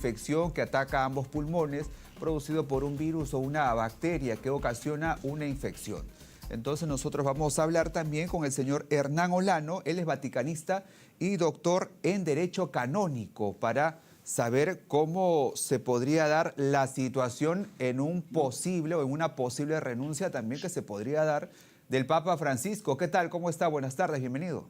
infección que ataca ambos pulmones, producido por un virus o una bacteria que ocasiona una infección. Entonces nosotros vamos a hablar también con el señor Hernán Olano, él es vaticanista y doctor en Derecho Canónico, para saber cómo se podría dar la situación en un posible o en una posible renuncia también que se podría dar del Papa Francisco. ¿Qué tal? ¿Cómo está? Buenas tardes, bienvenido.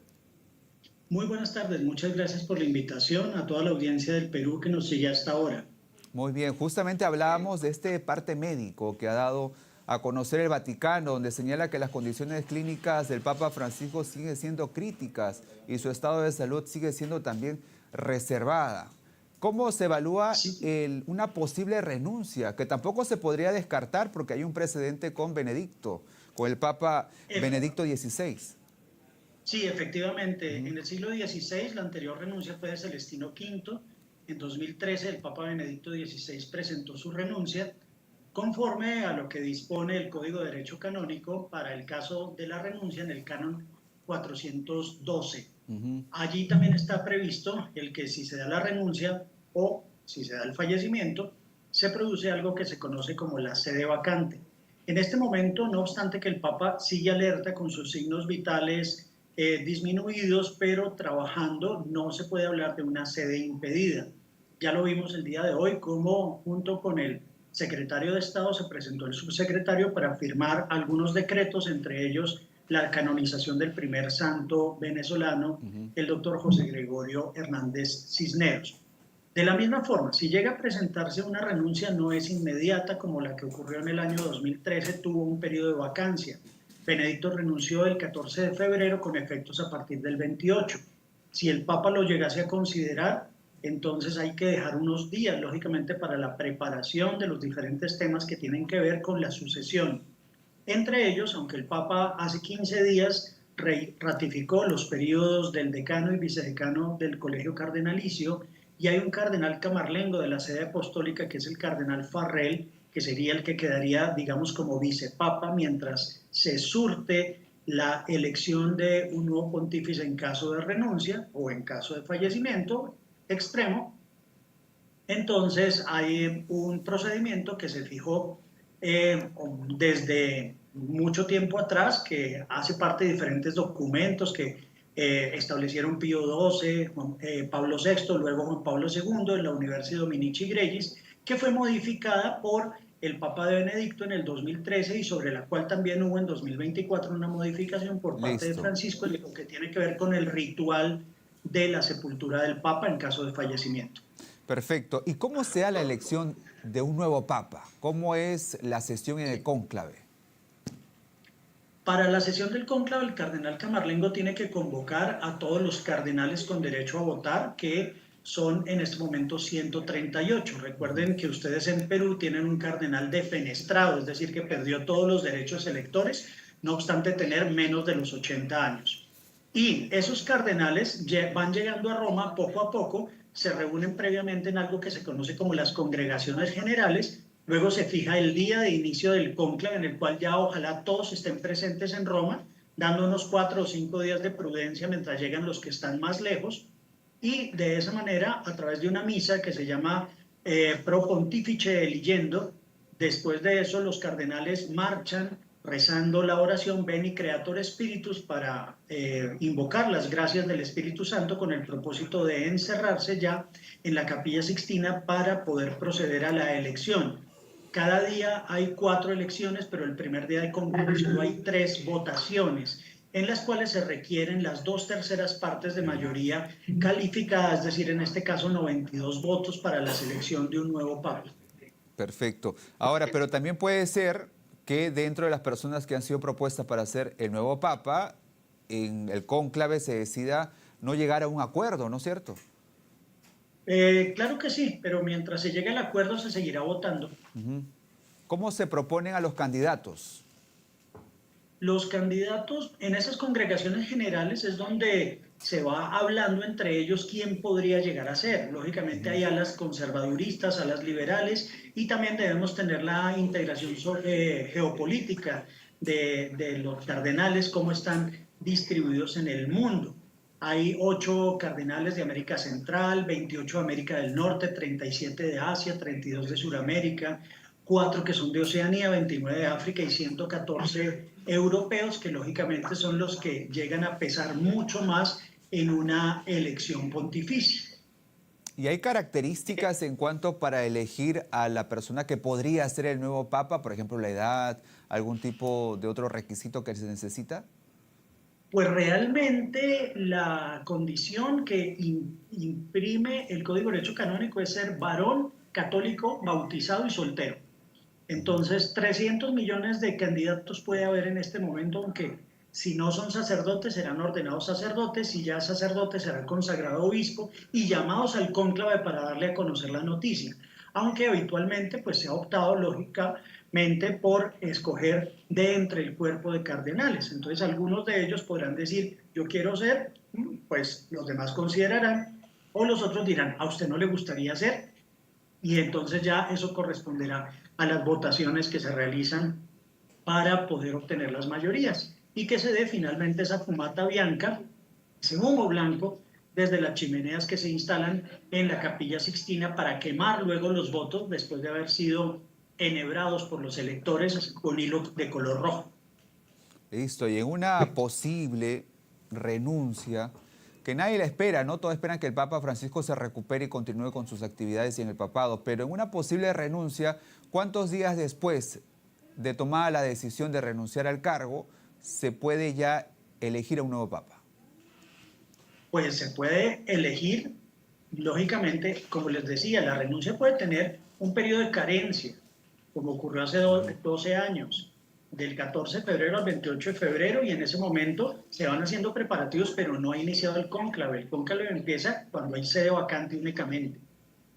Muy buenas tardes, muchas gracias por la invitación a toda la audiencia del Perú que nos sigue hasta ahora. Muy bien, justamente hablábamos de este parte médico que ha dado a conocer el Vaticano, donde señala que las condiciones clínicas del Papa Francisco siguen siendo críticas y su estado de salud sigue siendo también reservada. ¿Cómo se evalúa Sí, una posible renuncia? Que tampoco se podría descartar porque hay un precedente con Benedicto, con el Papa ef- Benedicto XVI. sí, efectivamente, en el siglo XVI la anterior renuncia fue de Celestino V. En 2013 el Papa Benedicto XVI presentó su renuncia conforme a lo que dispone el Código de Derecho Canónico para el caso de la renuncia en el canon 412. Ujú. Allí también está previsto el que si se da la renuncia o si se da el fallecimiento, se produce algo que se conoce como la sede vacante. En este momento, no obstante que el Papa sigue alerta con sus signos vitales disminuidos, pero trabajando, no se puede hablar de una sede impedida. Ya lo vimos el día de hoy, como junto con el secretario de Estado se presentó el subsecretario para firmar algunos decretos, entre ellos la canonización del primer santo venezolano, Ujú. el doctor José Gregorio Hernández Cisneros. De la misma forma, si llega a presentarse una renuncia, no es inmediata como la que ocurrió en el año 2013, tuvo un periodo de vacancia. Benedicto renunció el 14 de febrero con efectos a partir del 28. Si el Papa lo llegase a considerar, entonces hay que dejar unos días, lógicamente, para la preparación de los diferentes temas que tienen que ver con la sucesión. Entre ellos, aunque el Papa hace 15 días ratificó los periodos del decano y vicedecano del Colegio Cardenalicio, y hay un cardenal camarlengo de la sede apostólica que es el cardenal Farrell, que sería el que quedaría, digamos, como vicepapa mientras se surte la elección de un nuevo pontífice en caso de renuncia o en caso de fallecimiento extremo. Entonces hay un procedimiento que se fijó desde mucho tiempo atrás, que hace parte de diferentes documentos que establecieron Pío XII, Pablo VI, luego Juan Pablo II, en la Universidad Dominici Gregis, que fue modificada por el Papa de Benedicto en el 2013 y sobre la cual también hubo en 2024 una modificación por parte de Listo. Francisco, en lo que tiene que ver con el ritual de la sepultura del Papa en caso de fallecimiento. Perfecto. ¿Y cómo se da la elección de un nuevo papa? ¿Cómo es la sesión en el cónclave? Para la sesión del cónclave, el cardenal Camarlengo tiene que convocar a todos los cardenales con derecho a votar, que son en este momento 138. Ujú. Recuerden que ustedes en Perú tienen un cardenal defenestrado, es decir, que perdió todos los derechos electores, no obstante tener menos de los 80 años. Y esos cardenales van llegando a Roma poco a poco, se reúnen previamente en algo que se conoce como las congregaciones generales, luego se fija el día de inicio del cónclave en el cual ya ojalá todos estén presentes en Roma, dando unos 4 o 5 días de prudencia mientras llegan los que están más lejos, y de esa manera, a través de una misa que se llama Pro Pontifice Eligendo, después de eso los cardenales marchan rezando la oración Veni Creator Spiritus para invocar las gracias del Espíritu Santo con el propósito de encerrarse ya en la Capilla Sixtina para poder proceder a la elección. Cada día hay 4 elecciones, pero el primer día de congreso solo hay 3 votaciones, en las cuales se requieren las 2/3 partes de mayoría calificada, es decir, en este caso 92 votos para la selección de un nuevo papa. Perfecto. Ahora, pero también puede ser que dentro de las personas que han sido propuestas para ser el nuevo papa, en el cónclave se decida no llegar a un acuerdo, ¿no es cierto? Claro que sí, pero mientras se llegue al acuerdo se seguirá votando. Ujú. ¿Cómo se proponen a los candidatos? Los candidatos en esas congregaciones generales es donde se va hablando entre ellos quién podría llegar a ser. Lógicamente Ujú. hay alas conservaduristas, alas liberales, y también debemos tener la integración geopolítica de los cardenales, cómo están distribuidos en el mundo. Hay 8 cardenales de América Central, 28 de América del Norte, 37 de Asia, 32 de Sudamérica, 4 que son de Oceanía, 29 de África y 114 europeos, que lógicamente son los que llegan a pesar mucho más en una elección pontificia. ¿Y hay características en cuanto para elegir a la persona que podría ser el nuevo papa? Por ejemplo, la edad, algún tipo de otro requisito que se necesita. Pues realmente la condición que imprime el Código de Derecho Canónico es ser varón, católico, bautizado y soltero. Entonces, 300 millones de candidatos puede haber en este momento, aunque si no son sacerdotes serán ordenados sacerdotes, si ya sacerdotes serán consagrado obispo y llamados al cónclave para darle a conocer la noticia. Aunque habitualmente pues se ha optado lógicamente por escoger de entre el cuerpo de cardenales. Entonces algunos de ellos podrán decir, yo quiero ser, pues los demás considerarán, o los otros dirán, a usted no le gustaría ser, y entonces ya eso corresponderá a las votaciones que se realizan para poder obtener las mayorías y que se dé finalmente esa fumata bianca, ese humo blanco, desde las chimeneas que se instalan en la Capilla Sixtina para quemar luego los votos después de haber sido enhebrados por los electores con hilo de color rojo. Listo, y en una posible renuncia, que nadie la espera, ¿no? Todos esperan que el Papa Francisco se recupere y continúe con sus actividades y en el papado, pero en una posible renuncia, ¿cuántos días después de tomada la decisión de renunciar al cargo, se puede ya elegir a un nuevo Papa? Pues se puede elegir, lógicamente, como les decía, la renuncia puede tener un periodo de carencia, como ocurrió hace 12 años, del 14 de febrero al 28 de febrero, y en ese momento se van haciendo preparativos, pero no ha iniciado el cónclave. El cónclave empieza cuando hay sede vacante únicamente,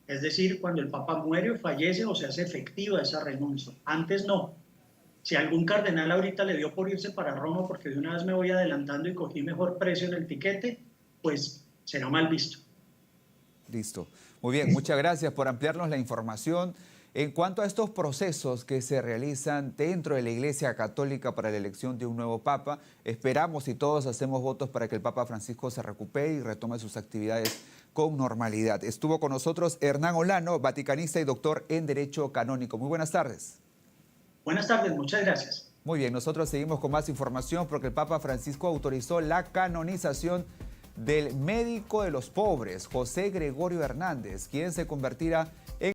es decir, cuando el Papa muere o fallece o se hace efectiva esa renuncia. Antes no. Si algún cardenal ahorita le dio por irse para Roma porque de una vez me voy adelantando y cogí mejor precio en el tiquete, pues será mal visto. Listo. Muy bien, muchas gracias por ampliarnos la información. En cuanto a estos procesos que se realizan dentro de la Iglesia Católica para la elección de un nuevo Papa, esperamos y todos hacemos votos para que el Papa Francisco se recupere y retome sus actividades con normalidad. Estuvo con nosotros Hernán Olano, vaticanista y doctor en Derecho Canónico. Muy buenas tardes. Buenas tardes, muchas gracias. Muy bien, nosotros seguimos con más información porque el Papa Francisco autorizó la canonización del médico de los pobres, José Gregorio Hernández, quien se convertirá en